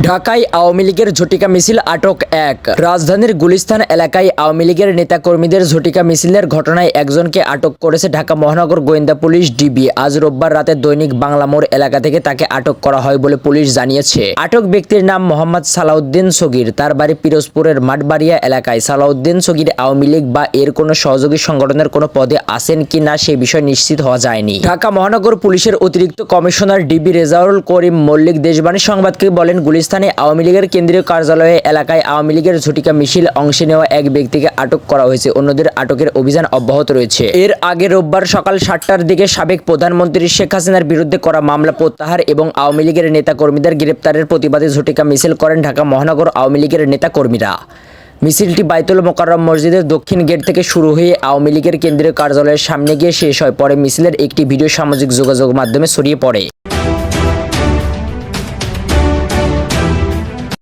ঢাকায় আওয়ামী লীগের ঝটিকা মিছিল আটক এক। রাজধানীর গুলিস্তান এলাকায় আওয়ামী লীগের নেতাকর্মীদের ঝটিকা মিছিলের ঘটনায় একজনকে আটক করেছে ঢাকা মহানগর গোয়েন্দা পুলিশ ডিবি। আজ রোববার রাতে দৈনিক বাংলা মোড় এলাকা থেকে তাকে আটক করা হয় বলে পুলিশ জানিয়েছে। আটক ব্যক্তির নাম মোহাম্মদ সালাউদ্দিন সগীর। তার বাড়ি পিরোজপুরের মাঠবাড়িয়া এলাকায়। সালাউদ্দিন সগীর আওয়ামী লীগ বা এর কোনো সহযোগী সংগঠনের কোনো পদে আছেন কি না সে বিষয়ে নিশ্চিত হওয়া যায়নি। ঢাকা মহানগর পুলিশের অতিরিক্ত কমিশনার ডিবি রেজাউল করিম মল্লিক দেশবাণী সংবাদকে বলেন, গুলিস্তানে আওয়ামী লীগের কেন্দ্রীয় কার্যালয়ে এলাকায় আওয়ামী লীগের ঝটিকা মিছিল অংশে নেওয়া এক ব্যক্তিকে আটক করা হয়েছে। অন্যদের আটকের অভিযান অব্যাহত রয়েছে। এর আগে রোববার সকাল 7টার দিকে সাবেক প্রধানমন্ত্রী শেখ হাসিনার বিরুদ্ধে করা মামলা প্রত্যাহার এবং আওয়ামী লীগের নেতাকর্মীদের গ্রেপ্তারের প্রতিবাদে ঝটিকা মিছিল করেন ঢাকা মহানগর আওয়ামী লীগের নেতাকর্মীরা। মিছিলটি বাইতুল মোকাররম মসজিদের দক্ষিণ গেট থেকে শুরু হয়ে আওয়ামী লীগের কেন্দ্রীয় কার্যালয়ের সামনে গিয়ে শেষ হয়। পরে মিছিলের একটি ভিডিও সামাজিক যোগাযোগ মাধ্যমে ছড়িয়ে পড়ে।